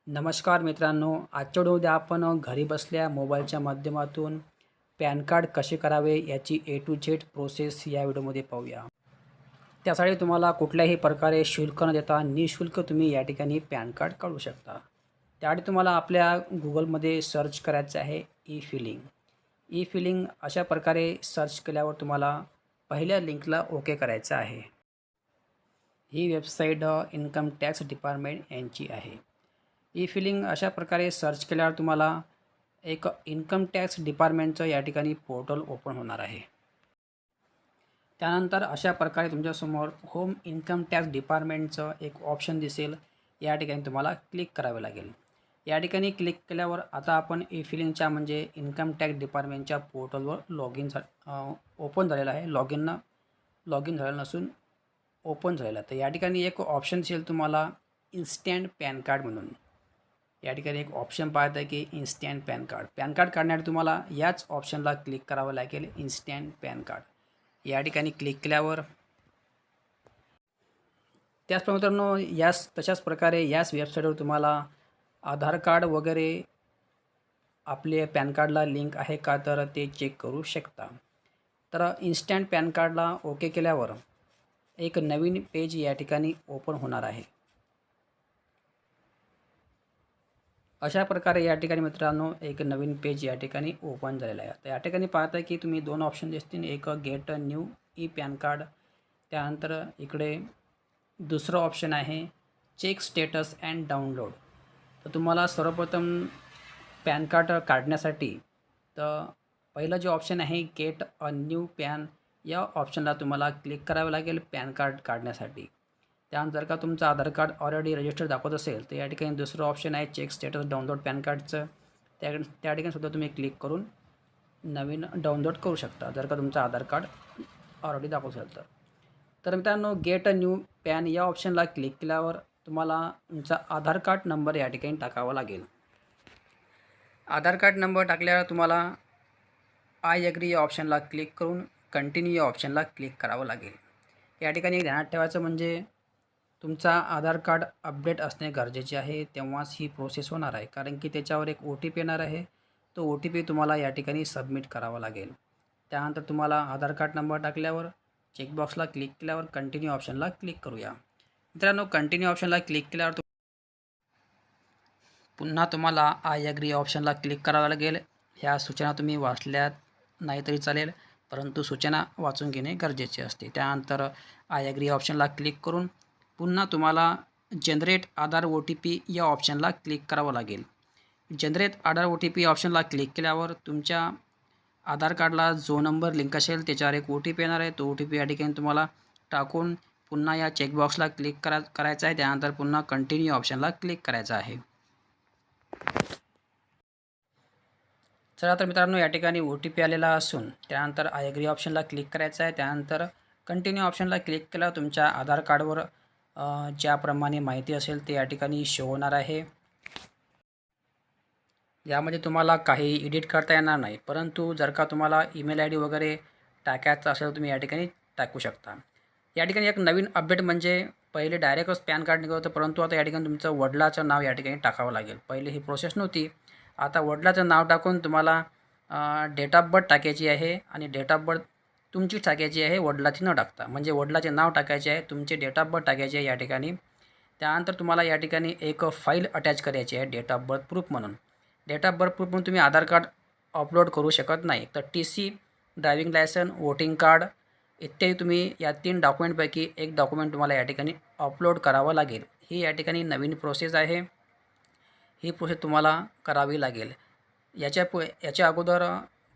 नमस्कार मित्रांनो, आजच्या व्हिडिओमध्ये आपण घरी बसल्या मोबाईलच्या माध्यमातून पॅन कार्ड कसे करावे याची ए टू झेड प्रोसेस या व्हिडिओमध्ये पाहूया. त्यासाठी तुम्हाला कुठल्याही प्रकारे शुल्क न देता निःशुल्क तुम्ही या ठिकाणी पॅन कार्ड काढू शकता. त्यासाठी तुम्हाला आपल्या गुगलमध्ये सर्च करायचं आहे ई फिलिंग. ई फिलिंग अशा प्रकारे सर्च केल्यावर तुम्हाला पहिल्या लिंकला ओके करायचं आहे. ही वेबसाईट इन्कम टॅक्स डिपार्टमेंट यांची आहे. ई फिलिंग अशा प्रकारे सर्च केल्यावर तुम्हाला एक इन्कम टॅक्स डिपार्टमेंटचं या ठिकाणी पोर्टल ओपन होणार आहे. त्यानंतर अशा प्रकारे तुमच्यासमोर होम इन्कम टॅक्स डिपार्टमेंटचं एक ऑप्शन दिसेल. या ठिकाणी तुम्हाला क्लिक करावे लागेल. या ठिकाणी क्लिक केल्यावर आता आपण ई फिलिंगच्या म्हणजे इन्कम टॅक्स डिपार्टमेंटच्या पोर्टलवर ओपन झालेलं आहे. लॉग इन झालेलं नसून ओपन झालेलं. तर या ठिकाणी एक ऑप्शन दिसेल तुम्हाला इन्स्टंट पॅन कार्ड म्हणून. या ठिकाणी एक ऑप्शन पाहत आहे की instant PAN card. Pan card काढण्यासाठी तुम्हाला याच ऑप्शनला क्लिक करावं लागेल, इन्स्टंट पॅन कार्ड. या ठिकाणी क्लिक केल्यावर त्याचप्रमाणे तशाच प्रकारे याच वेबसाईटवर तुम्हाला आधार कार्ड वगैरे आपले पॅन कार्डला लिंक आहे का तर ते चेक करू शकता. तर इन्स्टंट पॅन कार्डला ओके केल्यावर एक नवीन पेज या ठिकाणी ओपन होणार आहे. अशा प्रकारे या ठिकाणी मित्रांनो एक नवीन पेज या ठिकाणी ओपन झालेलं आहे. तर या ठिकाणी पाहता की तुम्ही दोन ऑप्शन दिसतील, एक get a new E pan card. त्यानंतर इकडे दुसरं ऑप्शन आहे चेक स्टेटस अँड डाउनलोड. तर तुम्हाला सर्वप्रथम पॅन कार्ड काढण्यासाठी तर पहिलं जे ऑप्शन आहे गेट अ न्यू पॅन, या ऑप्शनला तुम्हाला क्लिक करावं लागेल पॅन कार्ड काढण्यासाठी. त्यानंतर का तुमचं आधार कार्ड ऑलरेडी रजिस्टर दाखवत असेल तर या ठिकाणी दुसरं ऑप्शन आहे चेक स्टेटस डाउनलोड पॅन कार्डचं. त्या ठिकाणीसुद्धा तुम्ही क्लिक करून नवीन डाउनलोड करू शकता जर का तुमचं आधार कार्ड ऑलरेडी दाखवत असेल तर. तर मित्रांनो गेट अ न्यू पॅन या ऑप्शनला क्लिक केल्यावर तुम्हाला तुमचा आधार कार्ड नंबर या ठिकाणी टाकावा लागेल. आधार कार्ड नंबर टाकल्यावर तुम्हाला आय ॲग्री या ऑप्शनला क्लिक करून कंटिन्यू या ऑप्शनला क्लिक करावं लागेल. या ठिकाणी ध्यानात ठेवायचं म्हणजे तुमचा आधार कार्ड अपडेट असणे गरजेचे आहे, तेव्हाच ही प्रोसेस होणार आहे. कारण की त्याच्यावर एक OTP येणार आहे. तो OTP तुम्हाला या ठिकाणी सबमिट करावा लागेल. त्यानंतर तुम्हाला आधार कार्ड नंबर टाकल्यावर चेकबॉक्सला क्लिक केल्यावर कंटिन्यू ऑप्शनला क्लिक करूया. मित्रांनो कंटिन्यू ऑप्शनला क्लिक केल्यावर पुन्हा तुम्हाला आय ॲग्री ऑप्शनला क्लिक करावं लागेल. ह्या सूचना तुम्ही वाचल्या नाही तरी चालेल, परंतु सूचना वाचून घेणे गरजेचे असते. त्यानंतर आय ॲग्री ऑप्शनला क्लिक करून पुन्हा तुम्हाला जनरेट आधार OTP या ऑप्शनला क्लिक करावं लागेल. जनरेट आधार OTP ऑप्शनला क्लिक केल्यावर तुमच्या आधार कार्डला जो नंबर लिंक असेल त्याच्यावर एक OTP येणार आहे. तो OTP या ठिकाणी तुम्हाला टाकून पुन्हा या चेकबॉक्सला क्लिक करायचं आहे. त्यानंतर पुन्हा कंटिन्यू ऑप्शनला क्लिक करायचं आहे. चला तर मित्रांनो या ठिकाणी OTP आलेला असून त्यानंतर आय ॲग्री ऑप्शनला क्लिक करायचं आहे. त्यानंतर कंटिन्यू ऑप्शनला क्लिक केल्यावर तुमच्या आधार कार्डवर ज्याप्रमाणे माहिती असेल ते या ठिकाणी शो होणार आहे. यामध्ये तुम्हाला काही एडिट करता येणार नाही, परंतु जर का तुम्हाला ईमेल ID वगैरे टाकायचा असेल तुम्ही या ठिकाणी टाकू शकता. या ठिकाणी एक नवीन अपडेट म्हणजे पहिले डायरेक्टच पॅन कार्ड निघत होतं, परंतु आता या ठिकाणी तुमचं वडिलाचं नाव या ठिकाणी टाकावं लागेल. पहिले ही प्रोसेस नव्हती. आता वडिलाचं नाव टाकून तुम्हाला डेट ऑफ बर्थ टाकायची आहे आणि डेट ऑफ बर्थ तुमची टाकायची आहे, वडिलाची न टाकता. म्हणजे वडिलाचे नाव टाकायचे आहे, तुमचे डेट ऑफ बर्थ टाकायचे आहे या ठिकाणी. त्यानंतर तुम्हाला या ठिकाणी एक फाईल अटॅच करायची आहे डेट ऑफ बर्थ प्रूफ म्हणून. डेट ऑफ बर्थ प्रूफ म्हणून तुम्ही आधार कार्ड अपलोड करू शकत नाही. तर TC, driving licence, voting card इत्यादी तुम्ही या 3 डॉक्युमेंटपैकी एक डॉक्युमेंट तुम्हाला या ठिकाणी अपलोड करावं लागेल. ही या ठिकाणी नवीन प्रोसेस आहे. ही प्रोसेस तुम्हाला करावी लागेल. याच्या अगोदर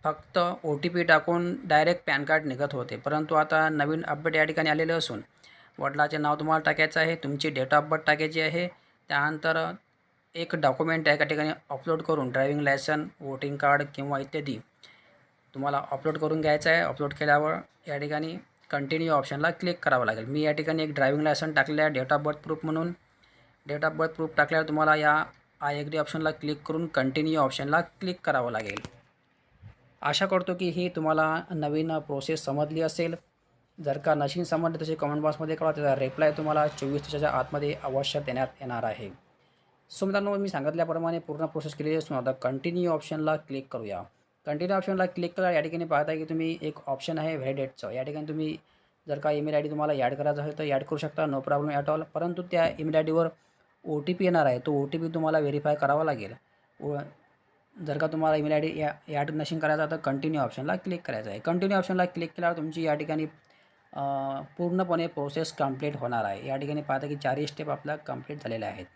फक्त OTP टाकून डायरेक्ट पॅन कार्ड निघत होते, परंतु आता नवीन अपडेट या ठिकाणी आलेले असून वडिलाचे नाव तुम्हाला टाकायचं आहे, तुमची डेट ऑफ बर्थ टाकायची आहे. त्यानंतर एक डॉक्युमेंट या ठिकाणी अपलोड करून ड्रायविंग लायसन, वोटिंग कार्ड किंवा इत्यादी तुम्हाला अपलोड करून घ्यायचं आहे. अपलोड केल्यावर या ठिकाणी कंटिन्यू ऑप्शनला क्लिक करावं लागेल. मी या ठिकाणी एक ड्रायविंग लायसन टाकले आहे डेट ऑफ बर्थ प्रूफ म्हणून. डेट ऑफ बर्थ प्रूफ टाकल्यावर तुम्हाला या आय ॲग्री ऑप्शनला क्लिक करून कंटिन्यू ऑप्शनला क्लिक करावं लागेल. आशा करतो की ही तुम्हाला नवीन प्रोसेस समजली असेल. जर का नशीन समजले तसे कमेंट बॉक्समध्ये कळवा. त्याचा रिप्लाय तुम्हाला 24 तासाच्या आतमध्ये अवश्य देण्यात येणार आहे. सो मित्रांनो, मी सांगितल्याप्रमाणे पूर्ण प्रोसेस केलेली असून आता कंटिन्यू ऑप्शनला क्लिक करूया. कंटिन्यू ऑप्शनला क्लिक केल्यावर या ठिकाणी पाहता की तुम्ही एक ऑप्शन आहे व्हॅलिडेटचं. या ठिकाणी तुम्ही जर का ईमेल आय डी तुम्हाला ॲड करायचा असेल तर ॲड करू शकता, नो प्रॉब्लेम ॲट ऑल. परंतु त्या ईमेल आय डीवर OTP येणार आहे. तो OTP तुम्हाला व्हेरीफाय करावा लागेल. व जर का तुम्हाला ईमेल आय डी ॲड नसेल करायचा तर कंटिन्यू ऑप्शनला क्लिक करायचं आहे. कंटिन्यू ऑप्शनला क्लिक केल्यावर तुमची या ठिकाणी पूर्णपणे प्रोसेस कंप्लीट होणार आहे. या ठिकाणी पाहता की 4ही स्टेप आपल्या कंप्लीट झालेल्या आहेत.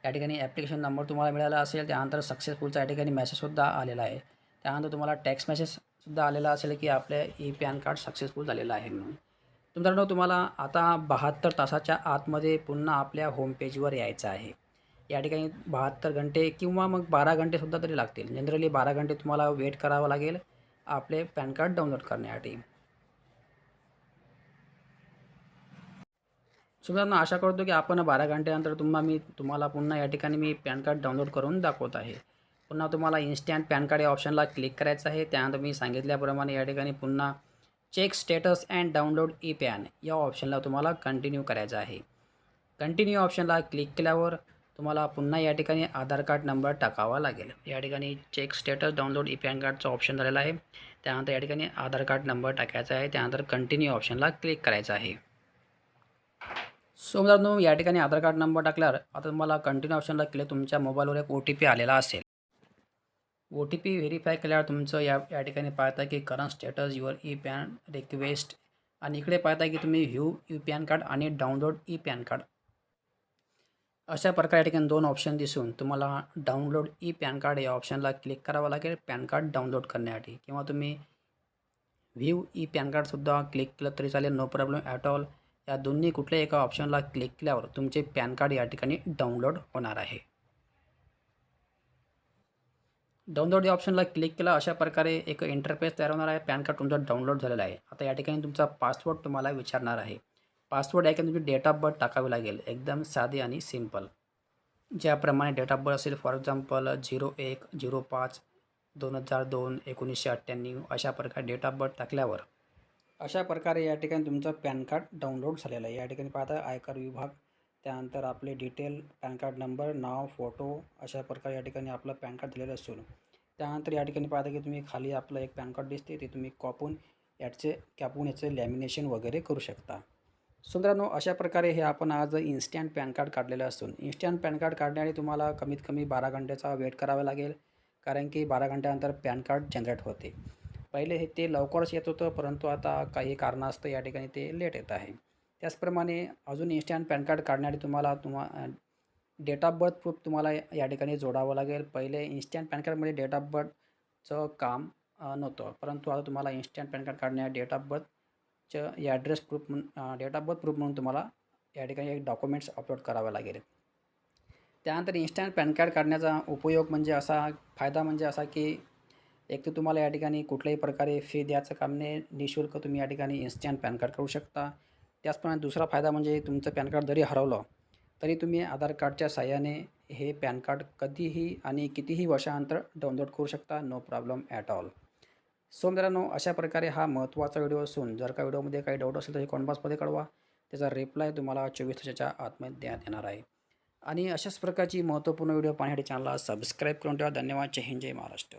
या ठिकाणी ॲप्लिकेशन नंबर तुम्हाला मिळाला असेल, त्यानंतर सक्सेसफुलचा या ठिकाणी मेसेजसुद्धा आलेला आहे. त्यानंतर तुम्हाला टेक्स्ट मेसेजसुद्धा आलेला असेल की आपले पॅन कार्ड सक्सेसफुल झालेलं आहे म्हणून. मित्रांनो, तुम्हाला आता 72 तासाच्या आतमध्ये पुन्हा आपल्या होम पेजवर यायचं आहे. या ठिकाणी 72 घंटे किंवा मग 12 घंटेसुद्धा तरी लागतील. जनरली 12 घंटे तुम्हाला वेट करावं लागेल आपले पॅन कार्ड डाउनलोड करण्यासाठी. मित्रांनो, आशा करतो की आपण 12 घंट्यानंतर तुम्हाला पुन्हा या ठिकाणी मी पॅन कार्ड डाउनलोड करून दाखवत आहे. पुन्हा तुम्हाला इन्स्टंट पॅन कार्ड या ऑप्शनला क्लिक करायचं आहे. त्यानंतर मी सांगितल्याप्रमाणे या ठिकाणी पुन्हा check status and download e PAN या ऑप्शनला तुम्हाला कंटिन्यू करायचं आहे. कंटिन्यू ऑप्शनला क्लिक केल्यावर तुम्हाला पुन्हा या ठिकाणी आधार कार्ड नंबर टाकावा लागेल. या ठिकाणी चेक स्टेटस डाउनलोड ई-पॅन कार्डचा ऑप्शन झालेला आहे. त्यानंतर या ठिकाणी आधार कार्ड नंबर टाकायचा आहे. त्यानंतर कंटिन्यू ऑप्शनला क्लिक करायचं आहे. सो मित्रांनो, या ठिकाणी आधार कार्ड नंबर टाकल्यावर आता तुम्हाला कंटिन्यू ऑप्शनला क्लिक तुमच्या मोबाईलवर एक OTP आलेला असेल. OTP व्हेरीफाय केल्यावर तुमचं या ठिकाणी पाहता की current status your E-pan request आणि इकडे पाहता की तुम्ही व्ह्यू ई-पॅन कार्ड आणि डाउनलोड ई-पॅन कार्ड अशा प्रकारे या ठिकाणी 2 ऑप्शन दिसून तुम्हाला डाउनलोड ई-पॅन कार्ड या ऑप्शनला क्लिक करावं लागेल पॅन कार्ड डाउनलोड करण्यासाठी, किंवा तुम्ही व्ह्यू ई-पॅन कार्डसुद्धा क्लिक केलं तरी चालेल, नो प्रॉब्लेम ॲट ऑल. या दोन्ही कुठल्याही एका ऑप्शनला क्लिक केल्यावर तुमचे पॅन कार्ड या ठिकाणी डाउनलोड होणार आहे. डाउनलोड या ऑप्शनला क्लिक केला अशा प्रकारे एक इंटरफेस तयार होणार आहे. पॅन कार्ड तुमचा डाउनलोड झालेला आहे. आता या ठिकाणी तुमचा पासवर्ड तुम्हाला विचारणार आहे. पासवर्ड या ठिकाणी तुमची डेट ऑफ बर्थ टाकावी लागेल, एकदम साधी आणि सिंपल. ज्याप्रमाणे डेट ऑफ बर्थ असेल, फॉर एक्झाम्पल 01/05/2002 1998 अशा प्रकारे डेट ऑफ बर्थ टाकल्यावर अशा प्रकारे या ठिकाणी तुमचं पॅन कार्ड डाउनलोड झालेलं आहे. या ठिकाणी पाहता आयकर विभाग, त्यानंतर आपले डिटेल, पॅन कार्ड नंबर, नाव, फोटो अशा प्रकारे या ठिकाणी आपलं पॅन कार्ड दिलेलं असून त्यानंतर या ठिकाणी पाहता की तुम्ही खाली आपलं एक पॅन कार्ड दिसते, ते तुम्ही कापून याचे लॅमिनेशन वगैरे करू शकता. सो मित्रांनो, अशा प्रकारे हे आपण आज इन्स्टंट पॅन कार्ड काढलेलं असून इन्स्टंट पॅन कार्ड काढण्यासाठी तुम्हाला कमीत कमी 12 घंट्याचा वेट करावा लागेल, कारण की 12 घंट्यानंतर पॅन कार्ड जनरेट होते. पहिले ते लवकरच येत होतं, परंतु आता काही कारणास्तव या ठिकाणी ते लेट येत आहे. त्याचप्रमाणे अजून इन्स्टंट पॅन कार्ड काढण्यासाठी तुम्हाला डेट ऑफ बर्थ प्रूफ तुम्हाला या ठिकाणी जोडावं लागेल. पहिले इन्स्टंट पॅन कार्डमध्ये डेट ऑफ बर्थचं काम नव्हतं, परंतु आता तुम्हाला इन्स्टंट पॅन कार्ड काढण्यासाठी डेट ऑफ बर्थचं address proof date of birth proof म्हणून तुम्हाला या ठिकाणी एक डॉक्युमेंट्स अपलोड करावे लागेल. त्यानंतर इन्स्टंट पॅन कार्ड काढण्याचा फायदा म्हणजे असा की एक तर तुम्हाला या ठिकाणी कुठल्याही प्रकारे फी द्यायचं काम नाही, निःशुल्क तुम्ही या ठिकाणी इन्स्टंट पॅन कार्ड करू शकता. त्याचप्रमाणे दुसरा फायदा म्हणजे तुमचं पॅन कार्ड जरी हरवलं तरी तुम्ही आधार कार्डच्या साहाय्याने हे पॅन कार्ड कधीही आणि कितीही वर्षानंतर डाउनलोड करू शकता, no problem at all. So मित्रांनो, अशा प्रकारे हा महत्त्वाचा व्हिडिओ असून जर का व्हिडिओमध्ये काही डाऊट असेल तर हे कॉमेंट बॉक्समध्ये कळवा. त्याचा रिप्लाय तुम्हाला 24 तासाच्या आतमध्ये देण्यात येणार आहे. आणि अशाच प्रकारची महत्त्वपूर्ण व्हिडिओ पाहण्यासाठी चॅनलला सबस्क्राईब करून ठेवा. धन्यवाद. जय हिंद, जय महाराष्ट्र.